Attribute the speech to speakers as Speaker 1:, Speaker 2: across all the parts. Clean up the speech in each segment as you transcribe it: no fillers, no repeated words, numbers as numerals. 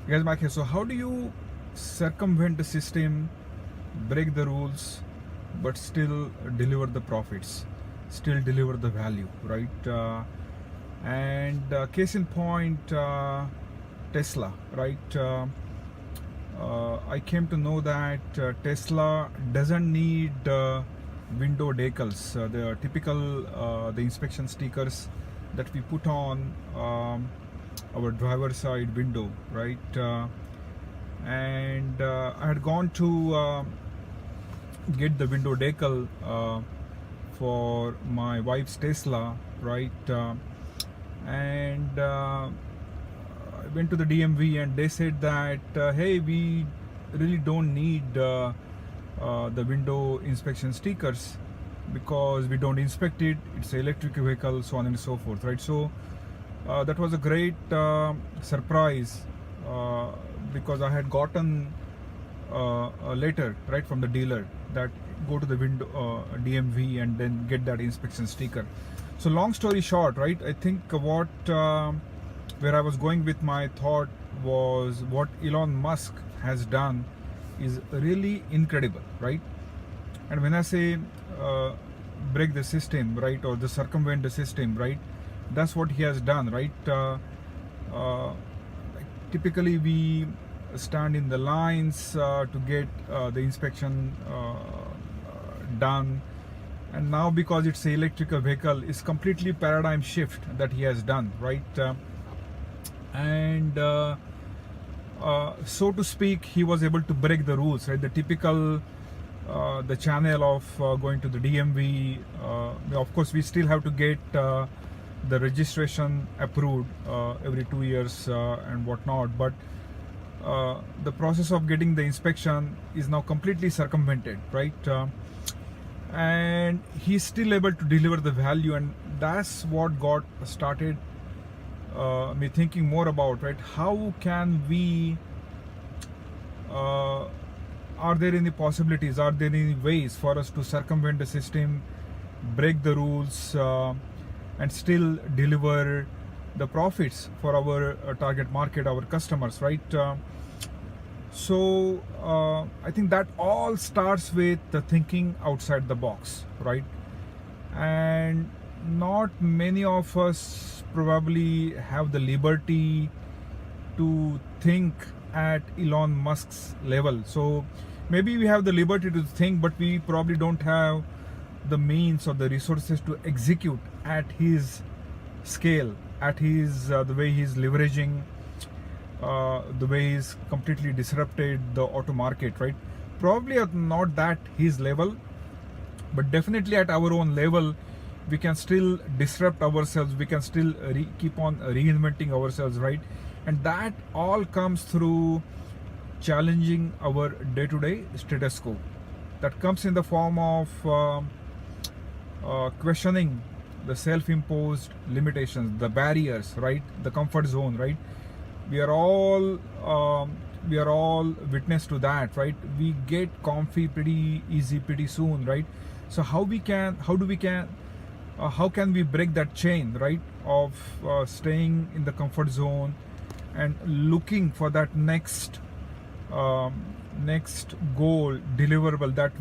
Speaker 1: Guys, back here. So how do you circumvent the system, break the rules, but still deliver the profits, still deliver the value, right? And case in point, Tesla, right? I came to know that Tesla doesn't need window decals, the typical the inspection stickers that we put on our driver side window, right? And I had gone to get the window decal for my wife's Tesla, right? And I went to the DMV and they said that hey, we really don't need the window inspection stickers because we don't inspect it, it's an electric vehicle, so on and so forth, right? So that was a great surprise because I had gotten a letter right from the dealer that go to the window DMV and then get that inspection sticker. So long story short, right, I think what where I was going with my thought was what Elon Musk has done is really incredible, right? And when I say break the system, right, or the circumvent the system, right, that's what he has done, right? Typically we stand in the lines to get the inspection done, and now because it's an electrical vehicle, it's completely paradigm shift that he has done, right? And so to speak, he was able to break the rules, right? The typical the channel of going to the DMV, of course we still have to get the registration approved every 2 years and whatnot, but the process of getting the inspection is now completely circumvented, right? And he's still able to deliver the value, and that's what got started me thinking more about, right? How can we are there any possibilities, are there any ways for us to circumvent the system, break the rules, and still deliver the profits for our target market, our customers, right? So I think that all starts with the thinking outside the box, right? And not many of us probably have the liberty to think at Elon Musk's level. So maybe we have the liberty to think, but we probably don't have the means or the resources to execute at his scale, at his the way he's leveraging, the way he's completely disrupted the auto market, right? Probably at not that his level, but definitely at our own level, we can still disrupt ourselves, we can still keep on reinventing ourselves, right? And that all comes through challenging our day-to-day status quo. That comes in the form of questioning the self-imposed limitations, the barriers, right? The comfort zone, right? We are all witness to that, right? We get comfy pretty easy, pretty soon, right? So how can we break that chain, right, of staying in the comfort zone and looking for that next goal, deliverable that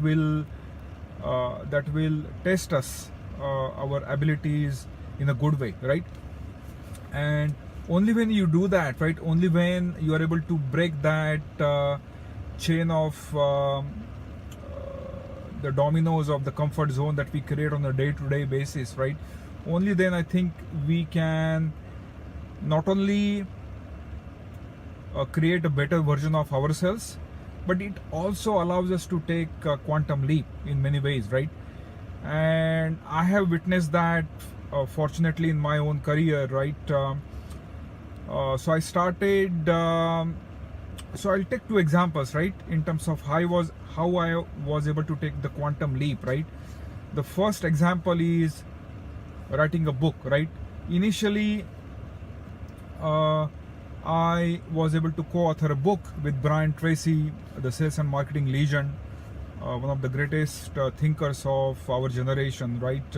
Speaker 1: will test us, our abilities in a good way, right? And only when you do that, right, only when you are able to break that chain of the dominoes of the comfort zone that we create on a day-to-day basis, right, only then I think we can not only create a better version of ourselves, but it also allows us to take a quantum leap in many ways, right? And I have witnessed that fortunately in my own career, right? So I started so I'll take two examples, right, in terms of how I was able to take the quantum leap, right? The first example is writing a book, right? Initially I was able to co-author a book with Brian Tracy, the sales and marketing legend, one of the greatest thinkers of our generation, right?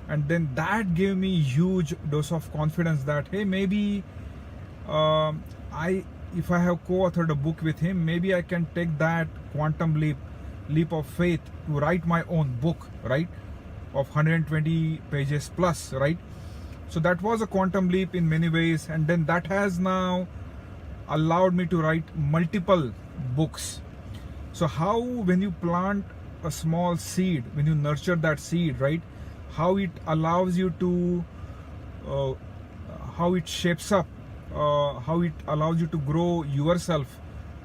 Speaker 1: And then that gave me huge dose of confidence that hey, maybe I if I have co-authored a book with him, maybe I can take that quantum leap of faith to write my own book, right, of 120 pages plus, right? So that was a quantum leap in many ways, and then that has now allowed me to write multiple books. So how, when you plant a small seed, when you nurture that seed, right, how it allows you to how it shapes up, how it allows you to grow yourself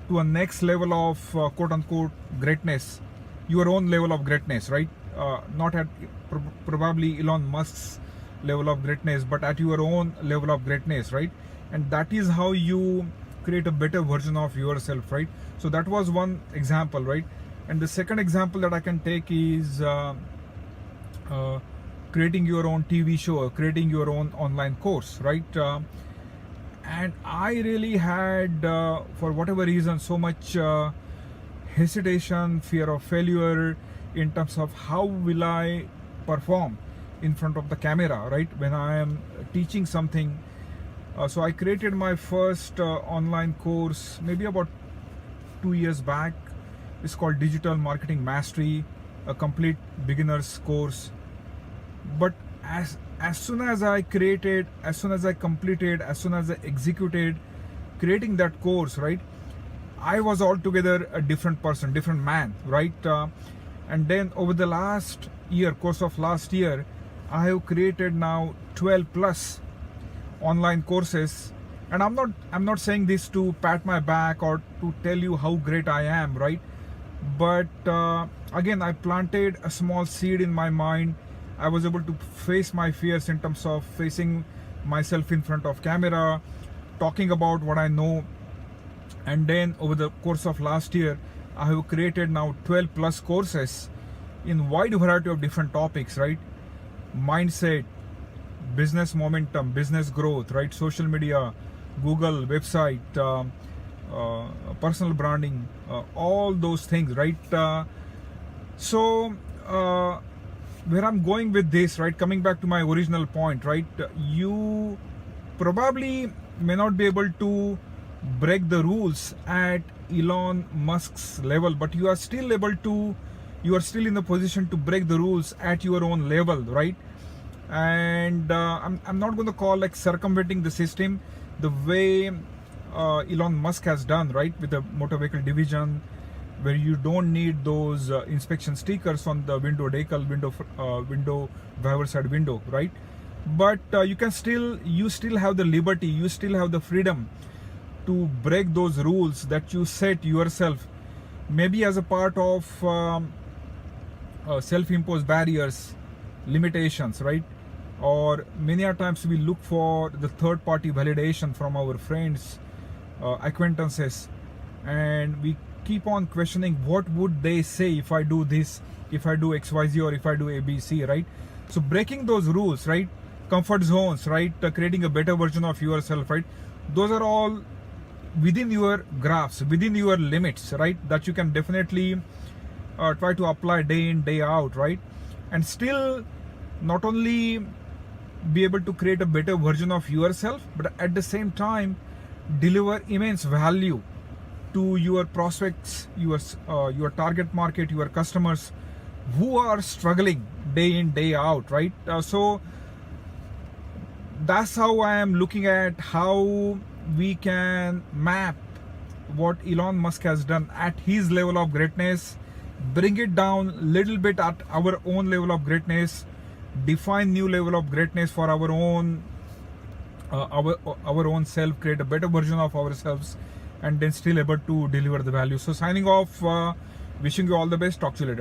Speaker 1: to a next level of quote unquote greatness, your own level of greatness, right? Not at probably Elon Musk's level of greatness, but at your own level of greatness, right? And that is how you create a better version of yourself, right? So that was one example, right? And the second example that I can take is creating your own TV show, creating your own online course, right? And I really had, for whatever reason, so much hesitation, fear of failure in terms of how will I perform in front of the camera, right, when I am teaching something. So I created my first online course maybe about 2 years back. It's called Digital Marketing Mastery, a complete beginner's course. But as soon as I created, as soon as I completed, as soon as I executed creating that course, right, I was altogether a different person, different man, right? And then over the last year, course of last year, I have created now 12 plus online courses. And I'm not saying this to pat my back or to tell you how great I am, right? But again, I planted a small seed in my mind. I was able to face my fears in terms of facing myself in front of camera, talking about what I know. And then over the course of last year, I have created now 12 plus courses in wide variety of different topics, right? Mindset, business momentum, business growth, right? Social media, Google, website, personal branding, all those things, right? So where I'm going with this, right, coming back to my original point, right, you probably may not be able to break the rules at Elon Musk's level, but you are still able to, you are still in the position to break the rules at your own level, right? And I'm not going to call like circumventing the system the way Elon Musk has done, right, with the motor vehicle division, where you don't need those inspection stickers on the window decal, window driver side window, right? But you still have the liberty, you still have the freedom to break those rules that you set yourself, maybe as a part of self-imposed barriers, limitations, right? Or many a times we look for the third-party validation from our friends, acquaintances, and we keep on questioning what would they say if I do this, if I do XYZ, or if I do ABC, right? So breaking those rules, right, comfort zones, right, creating a better version of yourself, right, those are all within your grasp, within your limits, right, that you can definitely try to apply day in, day out, right? And still not only be able to create a better version of yourself, but at the same time deliver immense value to your prospects, your target market, your customers who are struggling day in, day out, right? So that's how I am looking at how we can map what Elon Musk has done at his level of greatness, bring it down a little bit at our own level of greatness, define new level of greatness for our own self, create a better version of ourselves, and then still able to deliver the value. So signing off, wishing you all the best. Talk to you later.